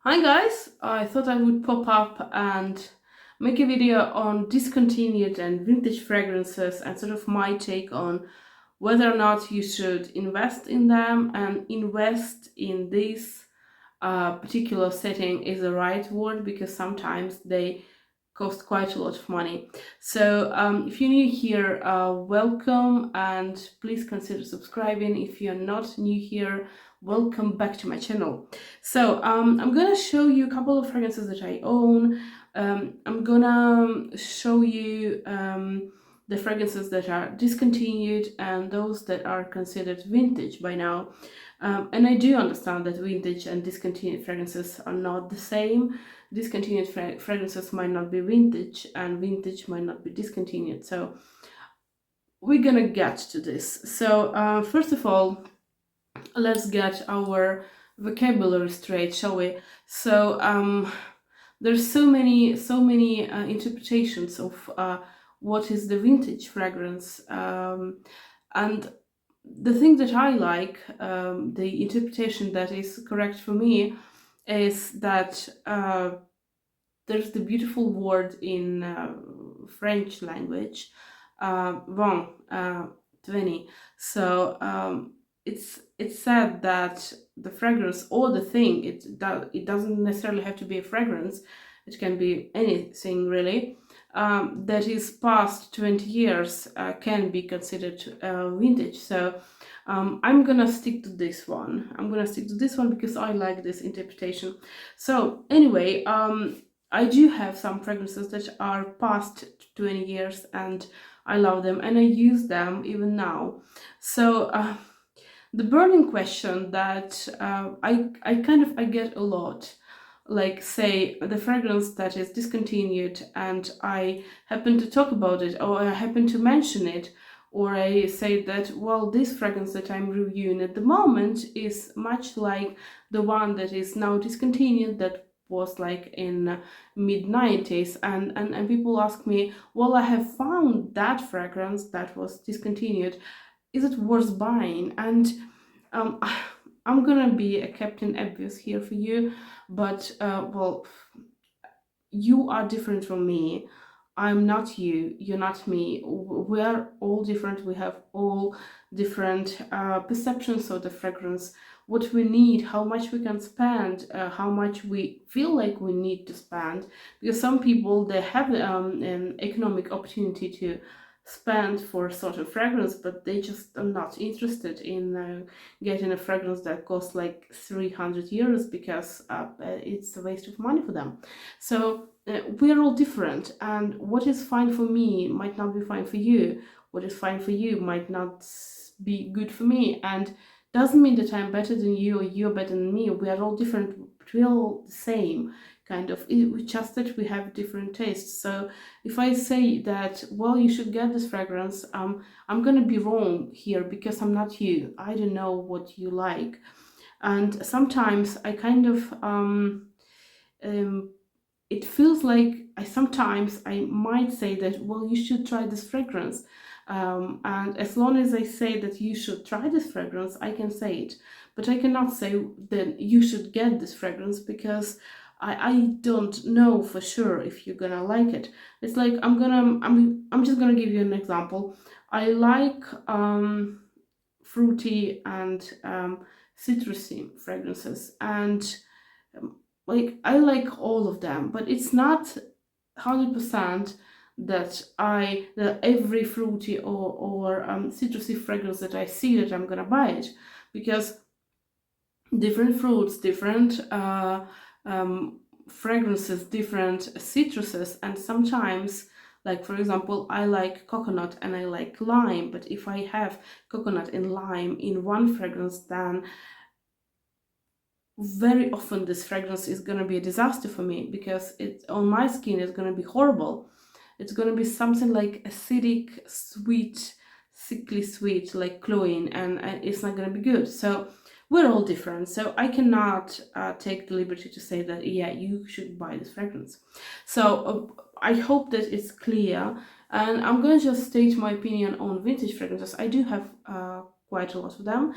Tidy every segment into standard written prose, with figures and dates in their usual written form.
Hi guys, I thought I would pop up and make a video on discontinued and vintage fragrances and sort of my take on whether or not you should invest in them, and invest in this particular setting is the right word because sometimes they cost quite a lot of money. So if you're new here, welcome, and please consider subscribing. If you're not new here, welcome back to my channel. So I'm gonna show you a couple of fragrances that I own. I'm gonna show you the fragrances that are discontinued and those that are considered vintage by now. And I do understand that vintage and discontinued fragrances are not the same. Discontinued fragrances might not be vintage, and vintage might not be discontinued. So we're gonna get to this. So first of all, let's get our vocabulary straight, shall we? So there's so many interpretations of what is the vintage fragrance, and the thing that I like, the interpretation that is correct for me, is that there's the beautiful word in French language, vin, 20. So it's said that the fragrance or the thing, it doesn't necessarily have to be a fragrance. It can be anything really. That is past 20 years can be considered vintage. So I'm gonna stick to this one. Because I like this interpretation. So anyway, I do have some fragrances that are past 20 years and I love them and I use them even now. So the burning question that I get a lot, like say the fragrance that is discontinued and I happen to talk about it, or I happen to mention it, or I say that, well, this fragrance that I'm reviewing at the moment is much like the one that is now discontinued, that was like in mid-90s, and people ask me, well, I have found that fragrance that was discontinued, is it worth buying? And um, I'm gonna be a Captain Obvious here for you, but well, you are different from me. I'm not you, you're not me. We are all different. We have all different perceptions of the fragrance, what we need, how much we can spend, how much we feel like we need to spend. Because some people, they have an economic opportunity to spend for a sort of fragrance, but they just are not interested in getting a fragrance that costs like 300 euros because it's a waste of money for them. So we're all different, and what is fine for me might not be fine for you. What is fine for you might not be good for me, and doesn't mean that I'm better than you or you're better than me. We are all different, but we're all the same, kind of. It's just that we have different tastes. So if I say that, well, you should get this fragrance, I'm gonna be wrong here because I'm not you. I don't know what you like, and sometimes I kind of it feels like sometimes I might say that, well, you should try this fragrance. And as long as I say that you should try this fragrance, I can say it. But I cannot say that you should get this fragrance because I don't know for sure if you're gonna like it. It's like I'm just gonna give you an example. I like fruity and citrusy fragrances, and like I like all of them, but it's not 100% that every fruity or citrusy fragrance that I see that I'm gonna buy it, because different fruits, different fragrances, different citruses, and sometimes, like for example, I like coconut and I like lime, but if I have coconut and lime in one fragrance, then very often this fragrance is going to be a disaster for me because it on my skin is going to be horrible. It's going to be something like acidic, sweet, sickly sweet, like cloying, and it's not going to be good. So we're all different, so I cannot take the liberty to say that, yeah, you should buy this fragrance. So I hope that it's clear, and I'm going to just state my opinion on vintage fragrances. I do have quite a lot of them.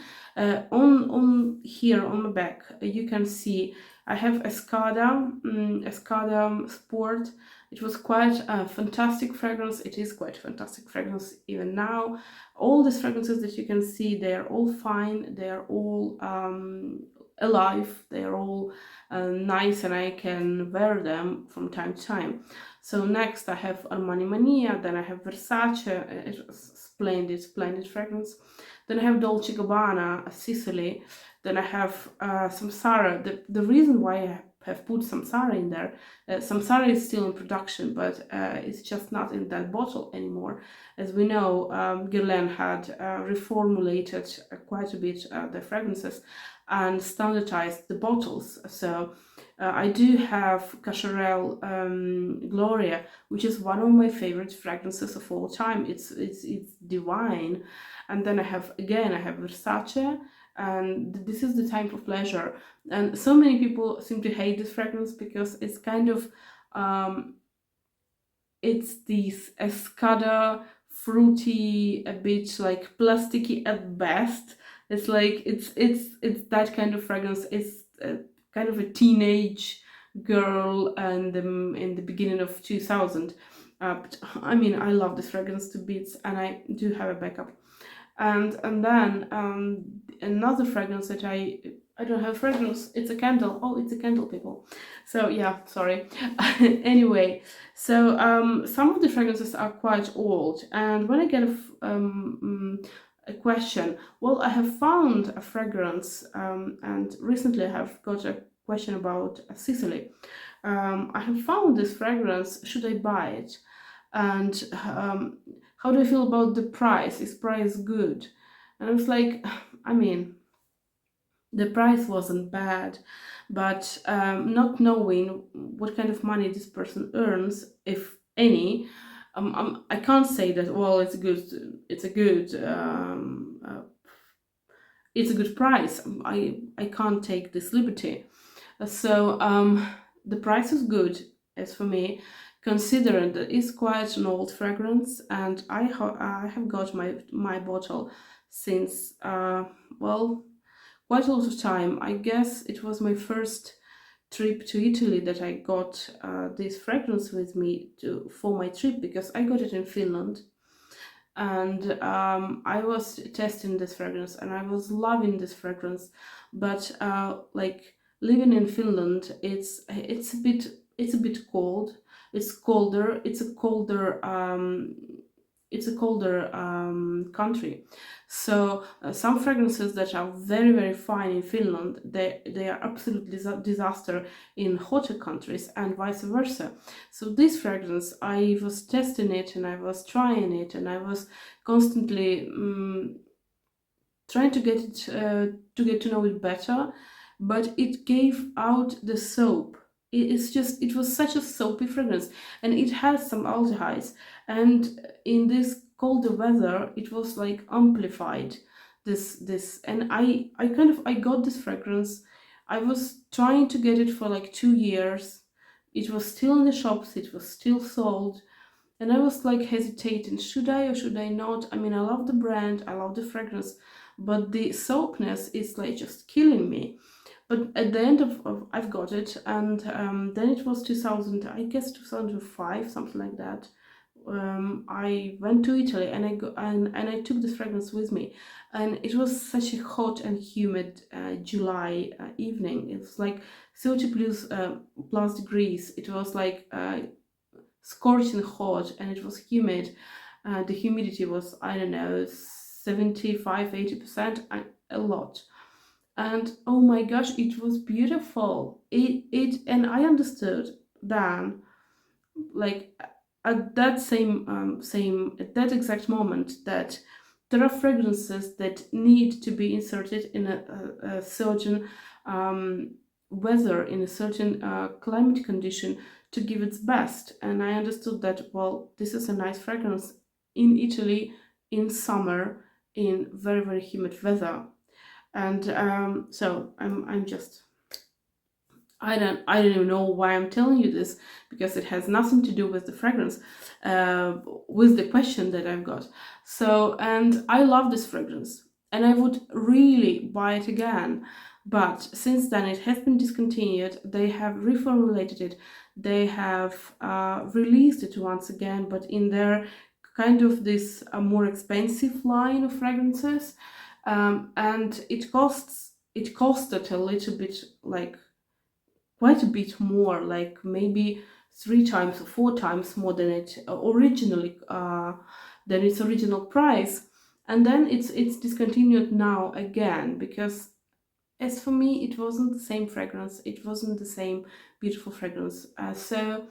On here on the back, you can see I have Escada Sport. It was quite a fantastic fragrance. It is quite a fantastic fragrance even now. All these fragrances that you can see, they are all fine. They are all alive. They are all nice, and I can wear them from time to time. So next I have Armani Mania, then I have Versace, it was splendid fragrance. Then I have Dolce & Gabbana, Sicily. Then I have Samsara. The reason why I have put Samsara in there, Samsara is still in production, but it's just not in that bottle anymore. As we know, Guerlain had reformulated quite a bit the fragrances and standardized the bottles. So I do have Cacharel Gloria, which is one of my favorite fragrances of all time. It's divine. And then I have Versace, and this is the Time for Pleasure. And so many people seem to hate this fragrance because it's kind of it's this Escada fruity, a bit like plasticky at best. It's like it's that kind of fragrance. It's kind of a teenage girl, and in the beginning of 2000. But I mean, I love this fragrance to bits, and I do have a backup. And then another fragrance that I don't have fragrance. It's a candle. Oh, it's a candle, people. So yeah, sorry. Anyway, so some of the fragrances are quite old, and when I get a question, well, I have found a fragrance, and recently I have got a question about Sicily. I have found this fragrance. Should I buy it? And how do I feel about the price? Is price good? And I was like, I mean, the price wasn't bad, but not knowing what kind of money this person earns, if any, I can't say that, well, it's good. It's a good price. I can't take this liberty. So the price is good, as for me, considering that it's quite an old fragrance, and I have got my bottle since well, quite a lot of time. I guess it was my first trip to Italy that I got this fragrance with me for my trip, because I got it in Finland. And I was testing this fragrance and I was loving this fragrance, but like living in Finland, it's a bit cold. It's colder. It's a colder country. So some fragrances that are very, very fine in Finland, they are absolute disaster in hotter countries, and vice versa. So this fragrance, I was testing it and I was trying it, and I was constantly trying to get it to get to know it better, but it gave out the soap. It was such a soapy fragrance, and it has some aldehydes, and in this colder weather it was like amplified this and I got this fragrance. I was trying to get it for like 2 years. It was still in the shops, it was still sold, and I was like hesitating, should I or should I not? I mean, I love the brand, I love the fragrance, but the soapness is like just killing me. But at the end of I've got it, and then it was 2000, I guess 2005, something like that. I went to Italy, and I took this fragrance with me, and it was such a hot and humid July evening. It was like 30 plus degrees. It was like scorching hot, and it was humid. The humidity was, I don't know, 75-80%, a lot. And oh my gosh, it was beautiful. And I understood then, like at that at that exact moment, that there are fragrances that need to be inserted in a certain weather, in a certain climate condition, to give its best. And I understood that, well, this is a nice fragrance in Italy in summer, in very, very humid weather. And so I'm just, I don't even know why I'm telling you this, because it has nothing to do with the fragrance, with the question that I've got. So, and I love this fragrance. and I would really buy it again. But since then, it has been discontinued. They have reformulated it. They have released it once again, but in their kind of this more expensive line of fragrances, and it costed a little bit, like quite a bit more, like maybe 3 times or 4 times more than it originally than its original price. And then it's discontinued now again, because as for me, it wasn't the same fragrance, it wasn't the same beautiful fragrance. So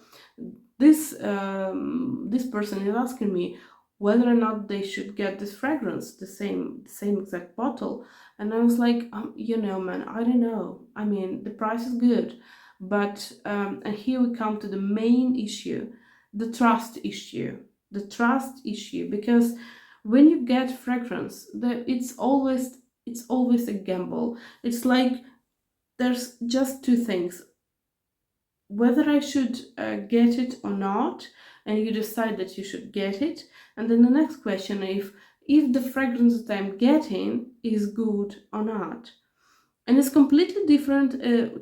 this person is asking me whether or not they should get this fragrance, the same exact bottle. And I was like, man, I don't know. I mean, the price is good, but and here we come to the main issue, the trust issue. The trust issue, because when you get fragrance, it's always a gamble. It's like there's just two things: whether I should get it or not, and you decide that you should get it. And then the next question, if the fragrance that I'm getting is good or not. And it's completely different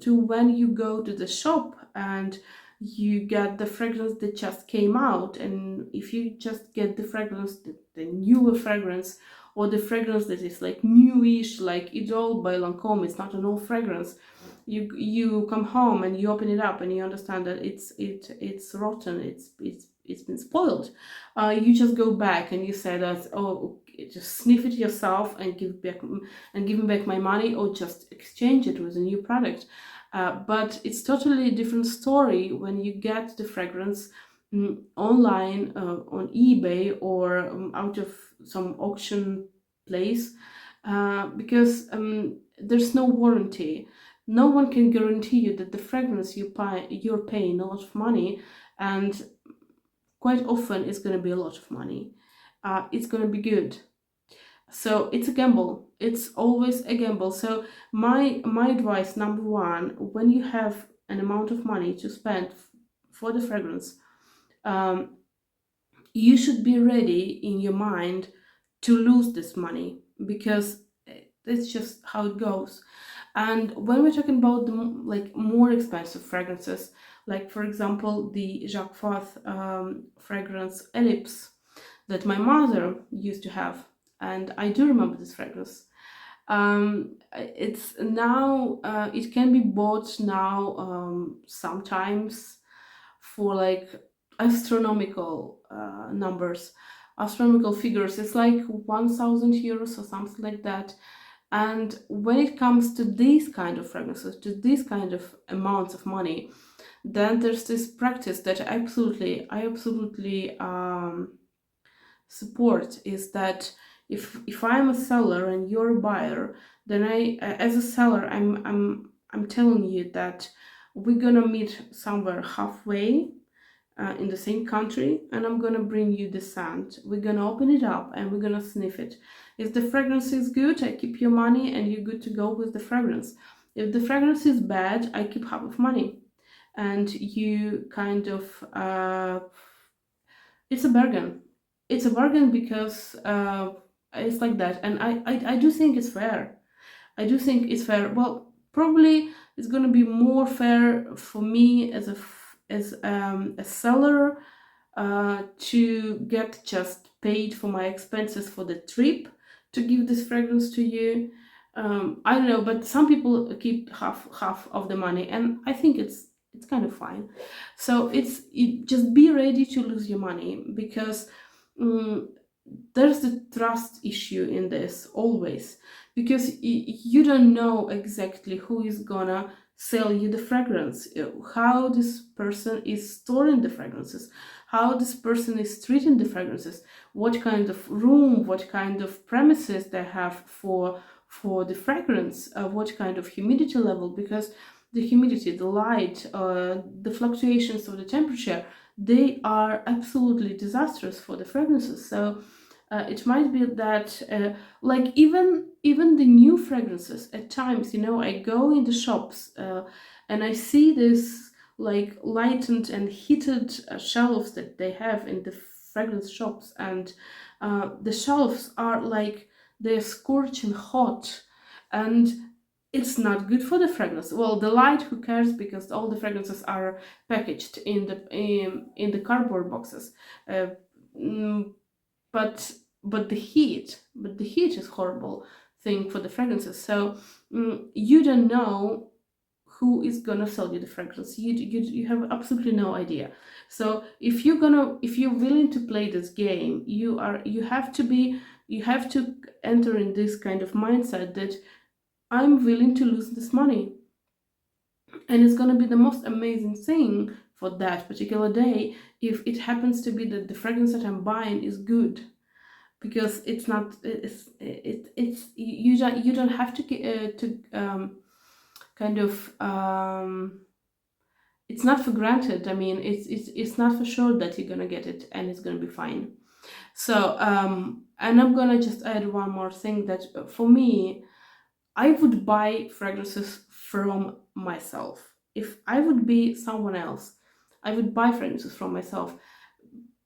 to when you go to the shop and you get the fragrance that just came out. And if you just get the fragrance, the newer fragrance, or the fragrance that is like newish, like Idol by Lancome, it's not an old fragrance. You come home and you open it up and you understand that it's rotten, it's been spoiled. You just go back and you say that, oh, just sniff it yourself and give me back my money, or just exchange it with a new product. But it's totally a different story when you get the fragrance online, on eBay, or out of some auction place, because there's no warranty. No one can guarantee you that the fragrance you're paying a lot of money, and quite often it's going to be a lot of money. It's going to be good. So it's a gamble. It's always a gamble. So my advice, number one, when you have an amount of money to spend for the fragrance, um, you should be ready in your mind to lose this money, because that's just how it goes. And when we're talking about the more expensive fragrances, like for example the Jacques Fath fragrance Ellipse that my mother used to have, and I do remember this fragrance. It's now it can be bought now, sometimes for like astronomical numbers, astronomical figures. It's like 1,000 euros or something like that. And when it comes to these kind of fragrances, to these kind of amounts of money, then there's this practice that I absolutely support, is that if I'm a seller and you're a buyer, then as a seller, I'm telling you that we're gonna meet somewhere halfway, in the same country, and I'm gonna bring you the scent. We're gonna open it up and we're gonna sniff it. If the fragrance is good, I keep your money and you're good to go with the fragrance. If the fragrance is bad, I keep half of money, and you kind of it's a bargain. It's a bargain, because it's like that, and I do think it's fair. I do think it's fair. Well, probably it's gonna be more fair for me as a seller, to get just paid for my expenses for the trip to give this fragrance to you. I don't know, but some people keep half of the money, and I think it's kind of fine. So just be ready to lose your money, because um, there's the trust issue in this always, because you don't know exactly who is gonna sell you the fragrance, how this person is storing the fragrances, how this person is treating the fragrances, what kind of room, what kind of premises they have for the fragrance, what kind of humidity level, because the humidity, the light, the fluctuations of the temperature, they are absolutely disastrous for the fragrances. So it might be that like even the new fragrances, at times, I go in the shops, and I see this like lightened and heated shelves that they have in the fragrance shops, and the shelves are like they're scorching hot, and it's not good for the fragrance. Well, the light, who cares, because all the fragrances are packaged in the cardboard boxes. Uh, mm, but but the heat is horrible thing for the fragrances. So you don't know who is gonna sell you the fragrance. You have absolutely no idea. So if you're willing to play this game, you have to enter in this kind of mindset that I'm willing to lose this money, and it's gonna be the most amazing thing for that particular day if it happens to be that the fragrance that I'm buying is good, because it's not it's you don't have to kind of it's not for granted. I mean, it's not for sure that you're gonna get it and it's gonna be fine. So and I'm gonna just add one more thing, that for me, I would buy fragrances from myself. If I would be someone else, I would buy fragrances from myself.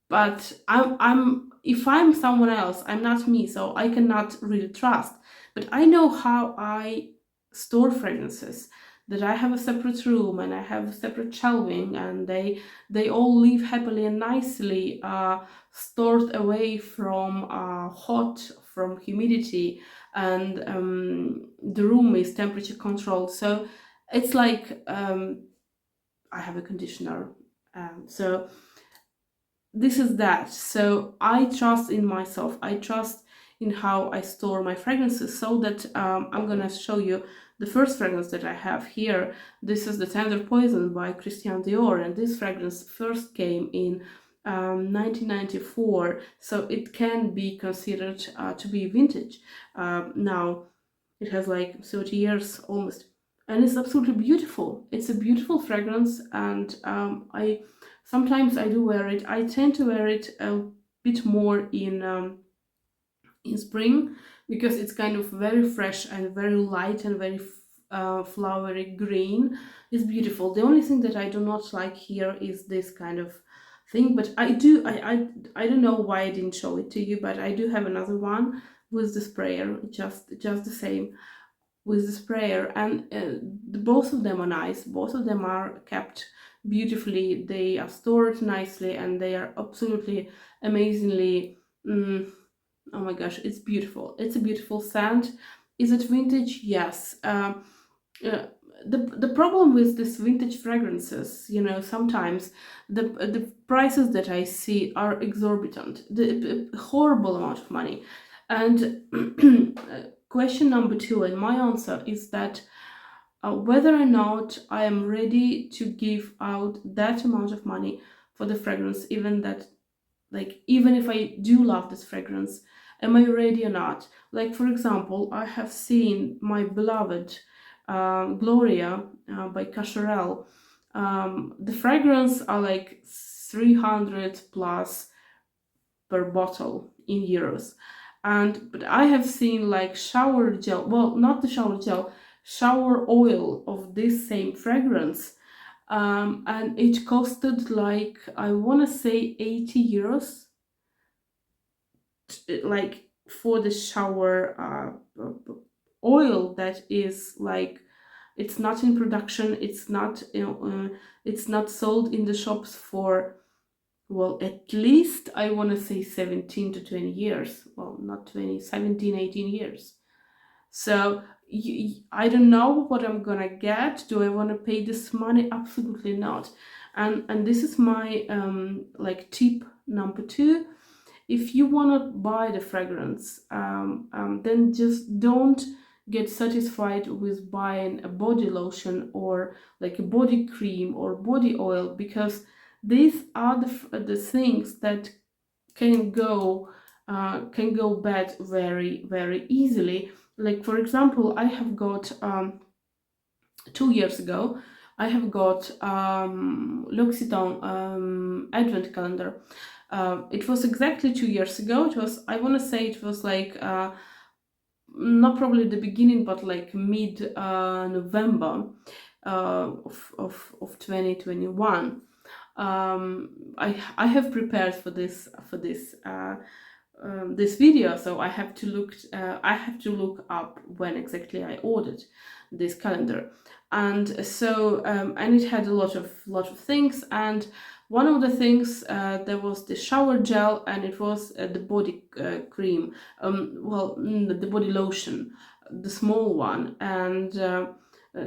But I'm if I'm someone else, I'm not me, so I cannot really trust. But I know how I store fragrances. That I have a separate room and I have a separate shelving, and they all live happily and nicely, stored away from hot, from humidity, and the room is temperature controlled. So it's like I have a conditioner. So this is that. So I trust in myself. I trust in how I store my fragrances, so that I'm gonna show you the first fragrance that I have here. This is the Tender Poison by Christian Dior, and this fragrance first came in 1994, so it can be considered to be vintage. Now it has like 30 years almost, and it's absolutely beautiful. It's a beautiful fragrance, and I sometimes I do wear it. I tend to wear it a bit more in spring, because it's kind of very fresh and very light and very flowery green. It's beautiful. The only thing that I do not like here is this kind of thing, but I don't know why I didn't show it to you, but I do have another one with the sprayer, just the same, with the sprayer, and both of them are nice. Both of them are kept beautifully. They are stored nicely, and they are absolutely amazingly. Oh my gosh, it's beautiful. It's a beautiful scent. Is it vintage? Yes. Uh, the problem with this vintage fragrances, sometimes the prices that I see are exorbitant, the horrible amount of money, and question number two, and my answer is that whether or not I am ready to give out that amount of money for the fragrance, even if I do love this fragrance, am I ready or not? Like, for example, I have seen my beloved Gloria by Cacharel. The fragrance are like 300 plus per bottle in euros. But I have seen like shower gel, well, not the shower gel, shower oil of this same fragrance. And it costed like, I want to say 80 euros, like for the shower oil that is like, it's not in production, it's not sold in the shops for, well, at least I want to say 17 to 20 years. Well, not 20, 17, 18 years. So I don't know what I'm gonna get. Do I want to pay this money? Absolutely not. And this is my like tip number two. If you want to buy the fragrance, then just don't get satisfied with buying a body lotion or like a body cream or body oil, because these are the things that can go bad very, very easily. Like, for example, I have got 2 years ago, I have got L'Occitane advent calendar. It was exactly 2 years ago. It was, I want to say it was like not probably the beginning, but like mid November of 2021. I have prepared for this this video, so I have to look up when exactly I ordered this calendar. And so and it had a lot of things, and one of the things, there was the shower gel, and it was the body cream, the body lotion, the small one. And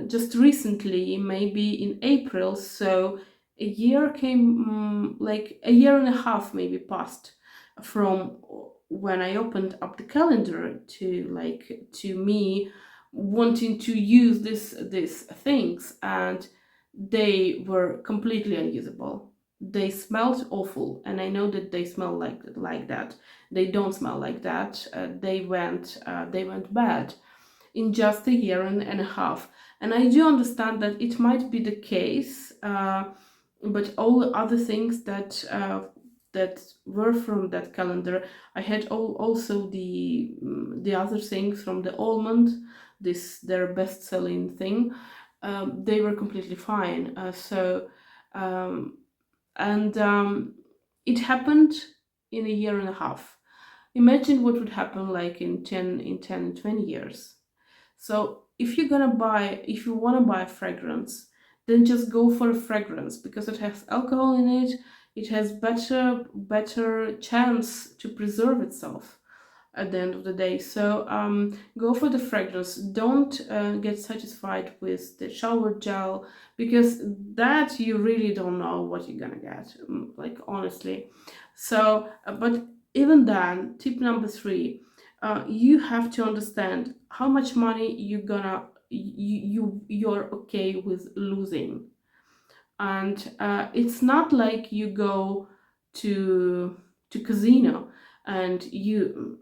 just recently, maybe in April, so a year came, like a year and a half maybe passed from when I opened up the calendar to me wanting to use these things, and they were completely unusable. They smelled awful, and I know that they smell like that. They don't smell like that. They went bad in just a year and a half. And I do understand that it might be the case, but all the other things that were from that calendar, I had also the other things from the almond, their best-selling thing. They were completely fine. It happened in a year and a half. Imagine what would happen like in 10 and 20 years. So if you want to buy a fragrance, then just go for a fragrance, because it has alcohol in it. It has better chance to preserve itself at the end of the day. So go for the fragrance. Don't get satisfied with the shower gel, because that you really don't know what you're gonna get, like, honestly. So but even then, tip number 3, you have to understand how much money you're okay with losing. And it's not like you go to casino, and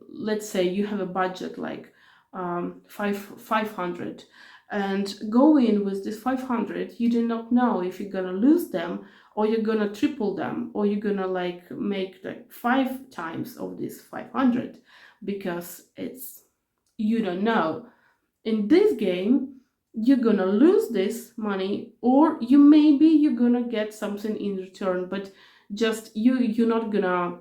let's say you have a budget like 500, and go in with this 500. You do not know if you're gonna lose them, or you're gonna triple them, or you're gonna like make like 5 times of this 500, because you don't know. In this game, you're gonna lose this money, or you're gonna get something in return, but just you're not gonna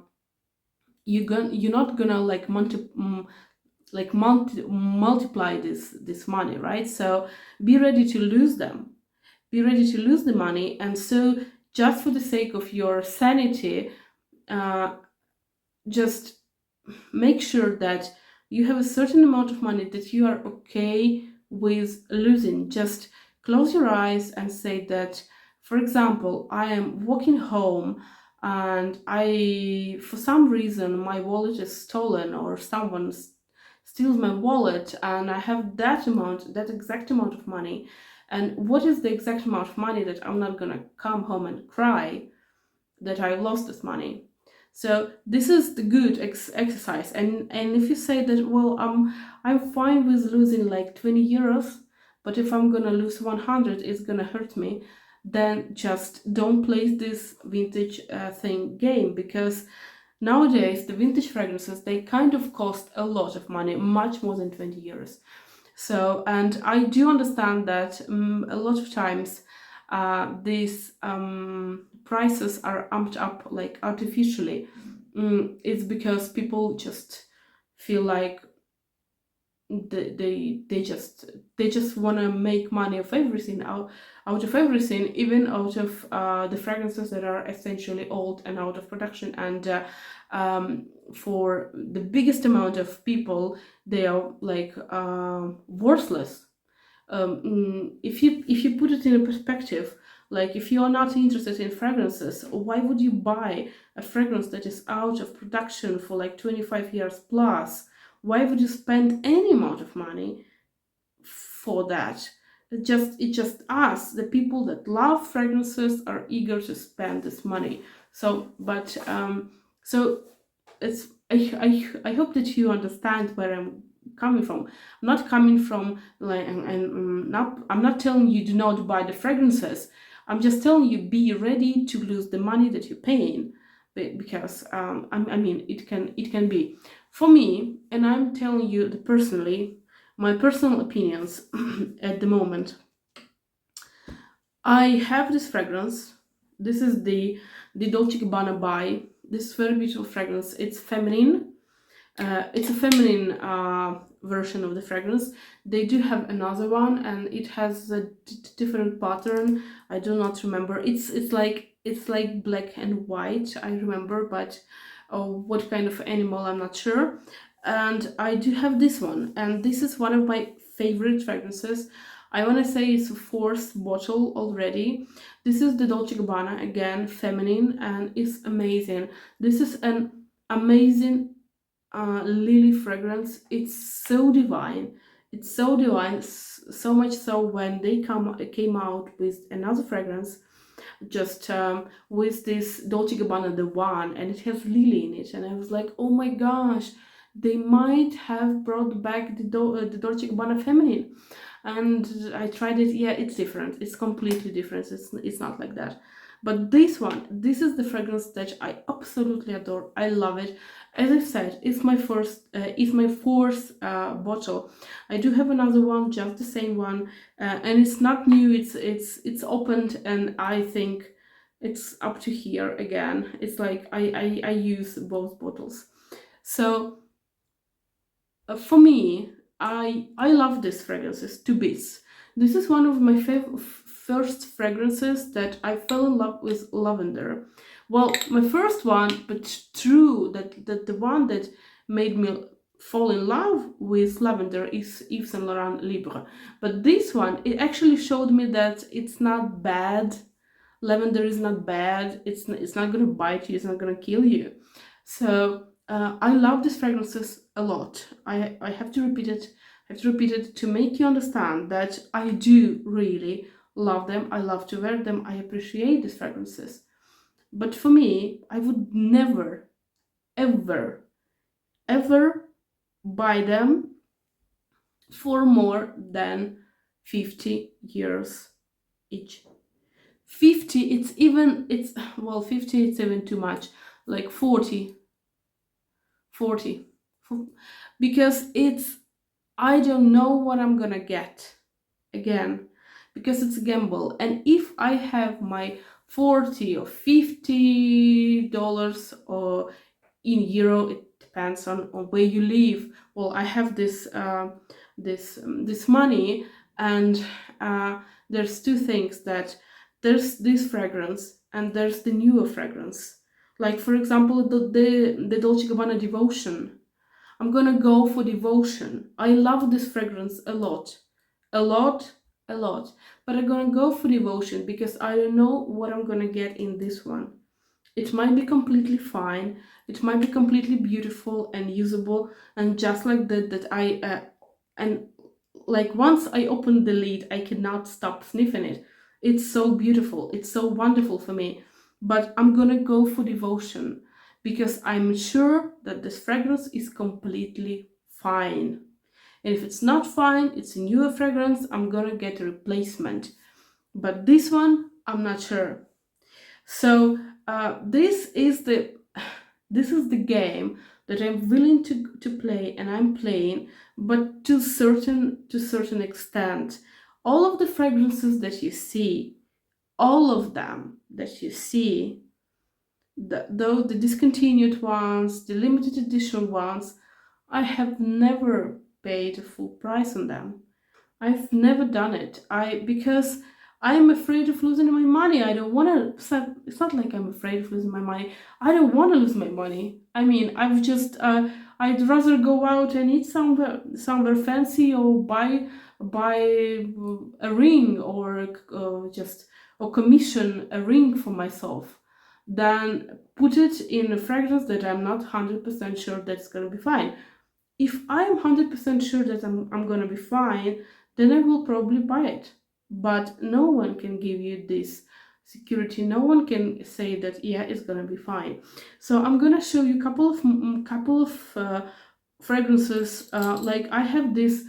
multiply this money, right? So be ready to lose them. Be ready to lose the money. And so, just for the sake of your sanity, just make sure that you have a certain amount of money that you are okay with losing. Just close your eyes and say that, for example, I am walking home, and for some reason, my wallet is stolen, or someone steals my wallet, and I have that exact amount of money. And what is the exact amount of money that I'm not gonna come home and cry that I lost this money? So this is the good exercise. And if you say that, well, I'm fine with losing like 20 euros, but if I'm gonna lose 100, it's gonna hurt me, then just don't play this vintage thing game, because nowadays the vintage fragrances, they kind of cost a lot of money, much more than 20 euros. So, and I do understand that a lot of times these prices are amped up like artificially. It's because people just feel like they just want to make money of everything, out of everything, even out of the fragrances that are essentially old and out of production. And for the biggest amount of people, they are like worthless. If you put it in a perspective, like, if you are not interested in fragrances, why would you buy a fragrance that is out of production for like 25 years plus? Why would you spend any amount of money for that? It's just us, the people that love fragrances, are eager to spend this money. So, but so it's I hope that you understand where I'm coming from. I'm not coming from like, and I'm not telling you do not buy the fragrances. I'm just telling you, be ready to lose the money that you're paying, because I mean, it can be for me, and I'm telling you personally, my personal opinions at the moment. I have this fragrance. This is the Dolce & Gabbana Buy. This very beautiful fragrance. It's feminine. It's a feminine version of the fragrance. They do have another one, and it has a different pattern. I do not remember. It's like black and white, I remember, but what kind of animal, I'm not sure. And I do have this one, and this is one of my favorite fragrances. I want to say it's a fourth bottle already. This is the Dolce & Gabbana, again feminine, and it's amazing. This is an amazing lily fragrance. It's so divine. It's so divine, so much so when they came out with another fragrance, just with this Dolce & Gabbana, the one, and it has lily in it, and I was like, oh my gosh, they might have brought back the Dolce & Gabbana feminine. And I tried it. Yeah, it's different. It's completely different. It's not like that. But this one, this is the fragrance that I absolutely adore. I love it. As I said, it's my fourth bottle. I do have another one, just the same one, and it's not new. It's opened, and I think it's up to here again. It's like I use both bottles. So for me, I love these fragrances to bits. This is one of my first fragrances that I fell in love with lavender. Well, my first one, but true that the one that made me fall in love with lavender is Yves Saint Laurent Libre. But this one, it actually showed me that it's not bad. Lavender is not bad. It's not gonna bite you. It's not gonna kill you. So I love these fragrances a lot. I have to repeat it. I have to repeat it to make you understand that I do really love them. I love to wear them. I appreciate these fragrances. But for me, I would never, ever, ever buy them for more than 50 years each. 50, well, 50, it's even too much. Like 40, because I don't know what I'm gonna get again, because it's a gamble. And if I have my 40 or $50 or in euro, it depends on where you live. Well, I have this this money, and there's two things: that there's this fragrance and there's the newer fragrance. Like, for example, the Dolce & Gabbana Devotion. I'm gonna go for Devotion. I love this fragrance a lot. A lot, a lot. But I'm gonna go for Devotion because I don't know what I'm gonna get in this one. It might be completely fine. It might be completely beautiful and usable, and just like that and like once I open the lid, I cannot stop sniffing it. It's so beautiful. It's so wonderful for me. But I'm gonna go for Devotion because I'm sure that this fragrance is completely fine. And if it's not fine, it's a newer fragrance, I'm gonna get a replacement. But this one, I'm not sure. So this is the game that I'm willing to play, and I'm playing, but to certain extent. All of the fragrances that you see, all of them that you see, though the discontinued ones, the limited edition ones, I have never paid a full price on them. I've never done it. Because I'm afraid of losing my money. I don't want to. It's not like I'm afraid of losing my money. I don't want to lose my money. I mean, I'd rather go out and eat somewhere fancy, or buy a ring, or commission a ring for myself, than put it in a fragrance that I'm not 100% sure that's gonna be fine. If I'm 100% sure that I'm gonna be fine, then I will probably buy it. But no one can give you this security. No one can say that, yeah, it's gonna be fine. So I'm gonna show you a couple of fragrances. Like I have this.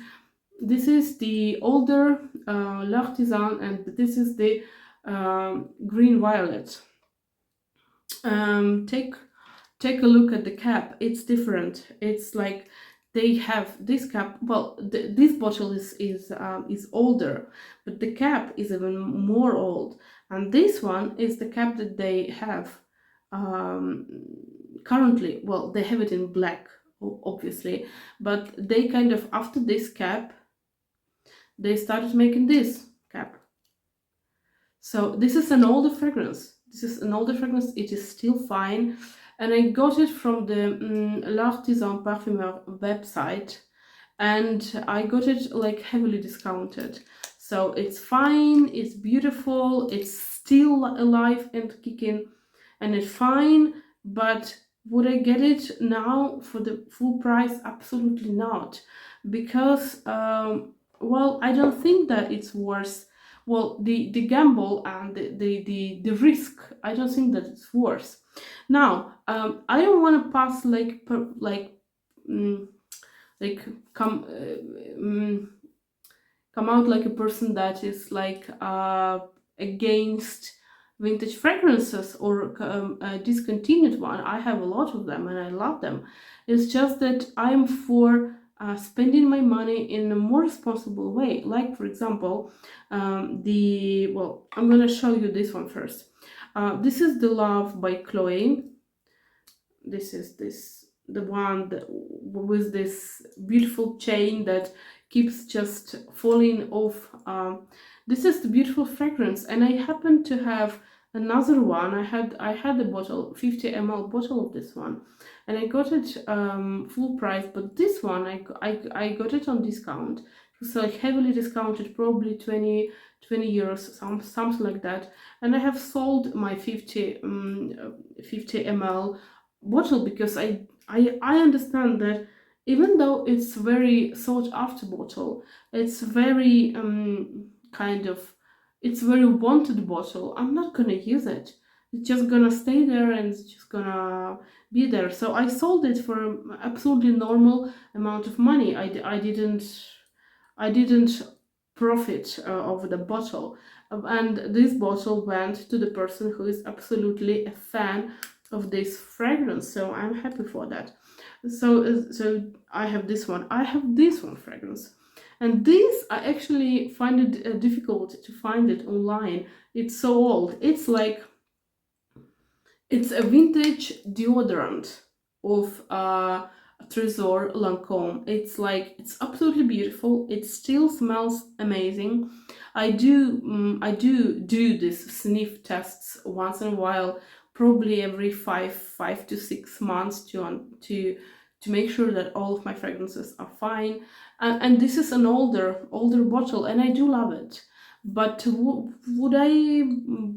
This is the older L'Artisan, and this is the Green Violet. Take a look at the cap. It's different. It's like they have this cap. Well, this bottle is older, but the cap is even more old. And this one is the cap that they have currently. Well, they have it in black obviously, but they kind of, after this cap, they started making this cap. So this is an older fragrance. This is an older fragrance. It is still fine, and I got it from the L'Artisan Parfumeur website, and I got it like heavily discounted. So it's fine, it's beautiful, it's still alive and kicking, and it's fine. But would I get it now for the full price? Absolutely not, because well, I don't think that it's worth, well, the gamble and the risk. I don't think that it's worth. Now I don't want to pass like like come come out like a person that is like against vintage fragrances or a discontinued one. I have a lot of them and I love them. It's just that I'm for spending my money in a more responsible way. Like, for example, well, I'm gonna show you this one first. This is The Love by Chloe. This is the one that, with this beautiful chain that keeps just falling off. This is the beautiful fragrance, and I happen to have another one. I had a bottle, 50 ml bottle of this one, and I got it full price. But this one I got it on discount. It was like heavily discounted, probably 20 euros, something like that. And I have sold my 50 ml bottle, because I understand that even though it's very sought after bottle, it's very kind of, it's very wanted bottle, I'm not gonna use it. It's just gonna stay there and it's just gonna be there. So I sold it for absolutely normal amount of money. I didn't profit of the bottle, and this bottle went to the person who is absolutely a fan of this fragrance, so I'm happy for that. So I have this one. I have this one fragrance, and this I actually find it difficult to find it online. It's so old. It's like, it's a vintage deodorant of Trésor Lancôme. It's like, it's absolutely beautiful. It still smells amazing. I do this sniff tests once in a while, probably every 5 to 6 months, to make sure that all of my fragrances are fine. And this is an older bottle, and I do love it. But would I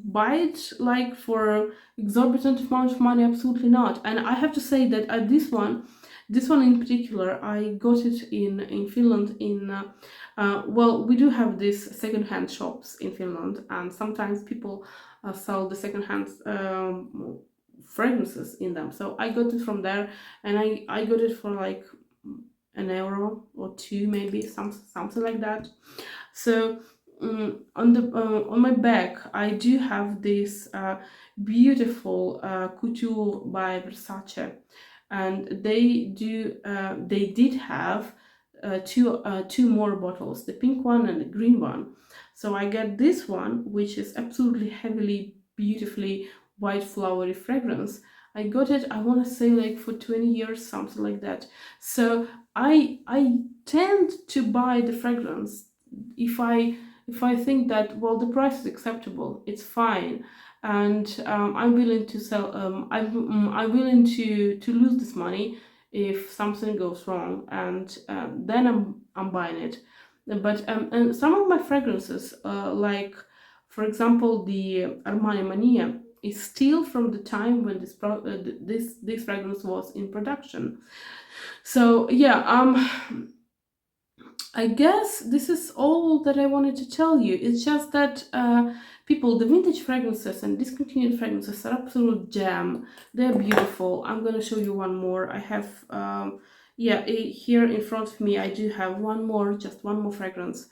buy it like for exorbitant amount of money? Absolutely not. And I have to say that this one in particular, I got it in Finland. Well, we do have these secondhand shops in Finland, and sometimes people sell the secondhand fragrances in them. So I got it from there, and I got it for like €1 or €2, maybe something like that. So on my back I do have this beautiful couture by Versace, and they did have two more bottles, the pink one and the green one. So I get this one, which is absolutely heavily, beautifully white flowery fragrance. I got it, I want to say, like for 20 years, something like that. So I tend to buy the fragrance if I think that, well, the price is acceptable, it's fine, and I'm willing to sell. I'm willing to lose this money if something goes wrong, and then I'm buying it. But and some of my fragrances, like for example the Armani Mania, is still from the time when this fragrance was in production. So yeah, I guess this is all that I wanted to tell you. It's just that people, the vintage fragrances and discontinued fragrances are absolute gem. They're beautiful. I'm gonna show you one more. I have yeah, here in front of me I do have just one more fragrance,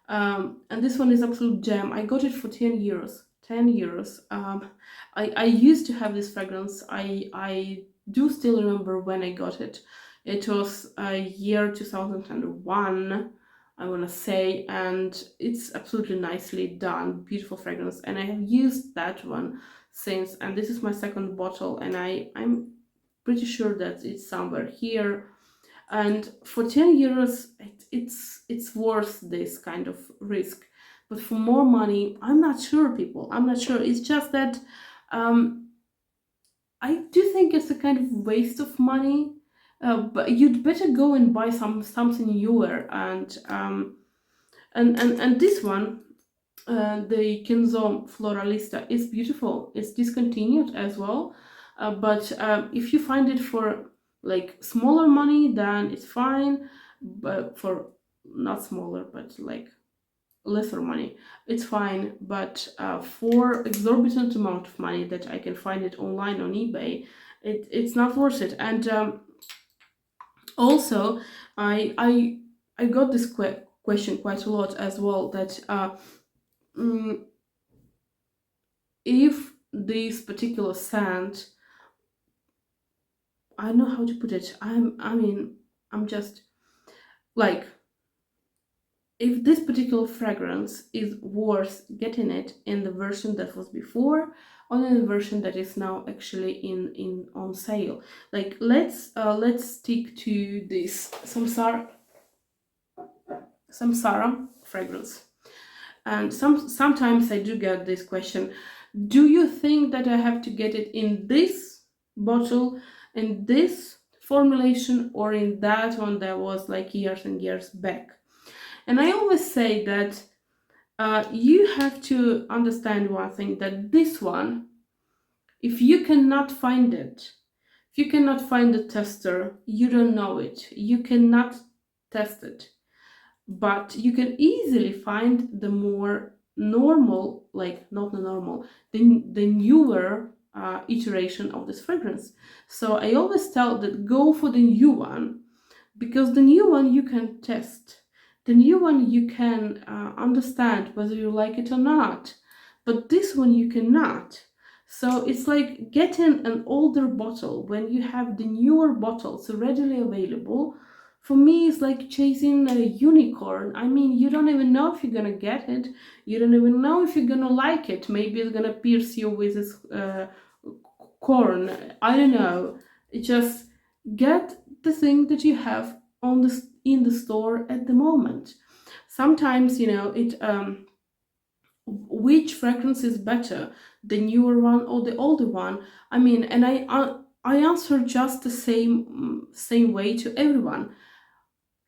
and this one is absolute gem. I got it for 10 euros. 10 euros. I used to have this fragrance. I do still remember when I got it. It was year 2001, I want to say, and it's absolutely nicely done, beautiful fragrance, and I have used that one since, and this is my second bottle, and I'm pretty sure that it's somewhere here and for 10 euros, it's worth this kind of risk. But for more money, I'm not sure, people. I'm not sure. It's just that I do think it's a kind of waste of money. But you'd better go and buy something newer. And this one, the Kenzo Floralista, is beautiful. It's discontinued as well. But if you find it for like smaller money, then it's fine. But for not smaller, but like lesser money, it's fine. But for exorbitant amount of money that I can find it online on eBay, it's not worth it. And also, I got this question quite a lot as well, that if this particular scent, I don't know how to put it. I'm just like, if this particular fragrance is worth getting it in the version that was before, or in the version that is now actually in on sale. Like, let's stick to this samsara fragrance. And sometimes I do get this question: do you think that I have to get it in this bottle, in this formulation, or in that one that was like years and years back? And I always say that you have to understand one thing, that this one, if you cannot find it, if you cannot find the tester, you don't know it. You cannot test it. But you can easily find the more normal, like not the normal, the newer iteration of this fragrance. So I always tell that go for the new one, because the new one you can test. The new one you can understand whether you like it or not, but this one you cannot. So it's like getting an older bottle when you have the newer bottles readily available. For me, it's like chasing a unicorn. I mean, you don't even know if you're gonna get it. You don't even know if you're gonna like it. Maybe it's gonna pierce you with this corn. I don't know. Just get the thing that you have in the store at the moment. Sometimes, it which fragrance is better, the newer one or the older one? I mean, and I answer just the same way to everyone.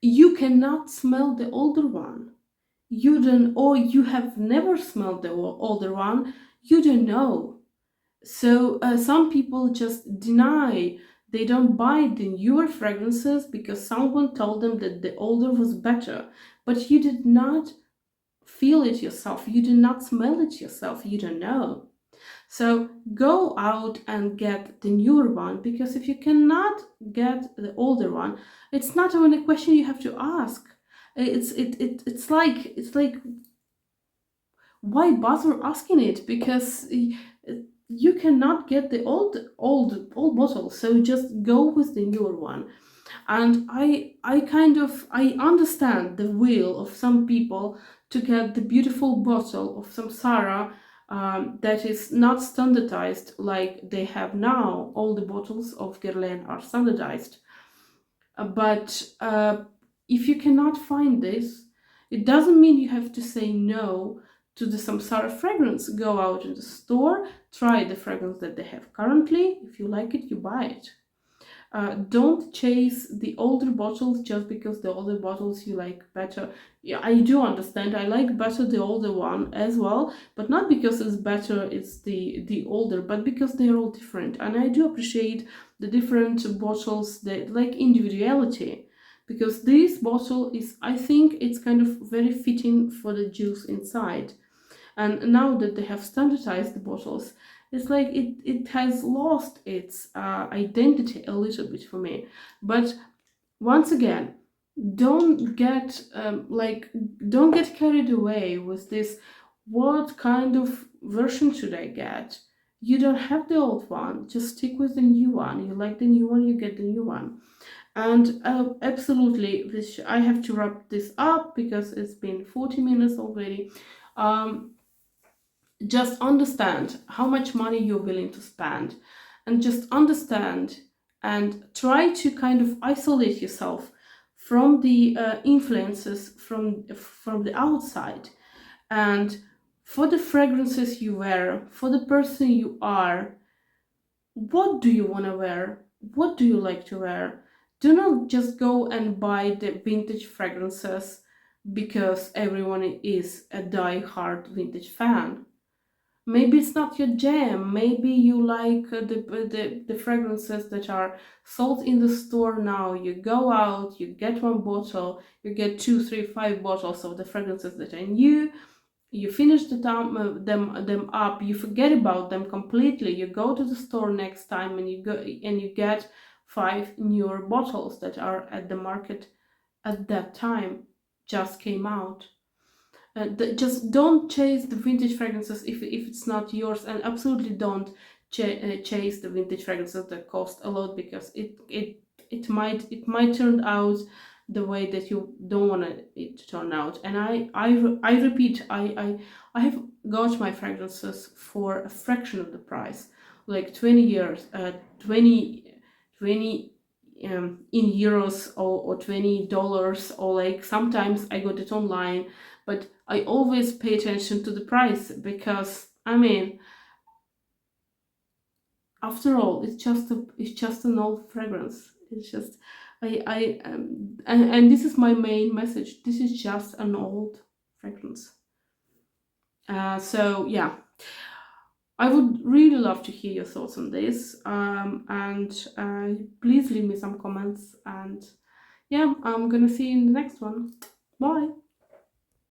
You cannot smell the older one. You don't, or you have never smelled the older one. You don't know. So some people just deny. They don't buy the newer fragrances because someone told them that the older was better. But you did not feel it yourself. You did not smell it yourself. You don't know. So go out and get the newer one, because if you cannot get the older one, it's not even a question you have to ask. It's like why bother asking it? Because you cannot get the old bottle, so just go with the newer one. And I understand the will of some people to get the beautiful bottle of samsara that is not standardized like they have now. All the bottles of Guerlain are standardized. But if you cannot find this, it doesn't mean you have to say no to the samsara fragrance. Go out in the store, try the fragrance that they have currently. If you like it, you buy it. Don't chase the older bottles just because the older bottles you like better. Yeah, I do understand. I like better the older one as well, but not because it's better, it's the older, but because they're all different. And I do appreciate the different bottles, that like individuality, because this bottle is, I think it's kind of very fitting for the juice inside. And now that they have standardized the bottles, it's like it has lost its identity a little bit for me. But once again, don't get don't get carried away with this. What kind of version should I get? You don't have the old one. Just stick with the new one. You like the new one, you get the new one. And absolutely, I have to wrap this up because it's been 40 minutes already. Just understand how much money you're willing to spend, and just understand and try to kind of isolate yourself from the influences from the outside. And for the fragrances you wear, for the person you are, what do you want to wear? What do you like to wear? Do not just go and buy the vintage fragrances because everyone is a die-hard vintage fan. Maybe it's not your jam. Maybe you like the fragrances that are sold in the store now. You go out, you get one bottle, you get 2, 3, 5 bottles of the fragrances that are new. You finish them up. You forget about them completely. You go to the store next time and you get 5 newer bottles that are at the market at that time, just came out. Just don't chase the vintage fragrances if it's not yours, and absolutely don't chase the vintage fragrances that cost a lot, because it might turn out the way that you don't want it to turn out. And I repeat, I have got my fragrances for a fraction of the price, like 20 years 20 in euros, or $20, or like sometimes I got it online, but I always pay attention to the price, because I mean, after all, it's just an old fragrance. It's just and this is my main message. This is just an old fragrance. So yeah, I would really love to hear your thoughts on this. And please leave me some comments. And yeah, I'm gonna see you in the next one. Bye.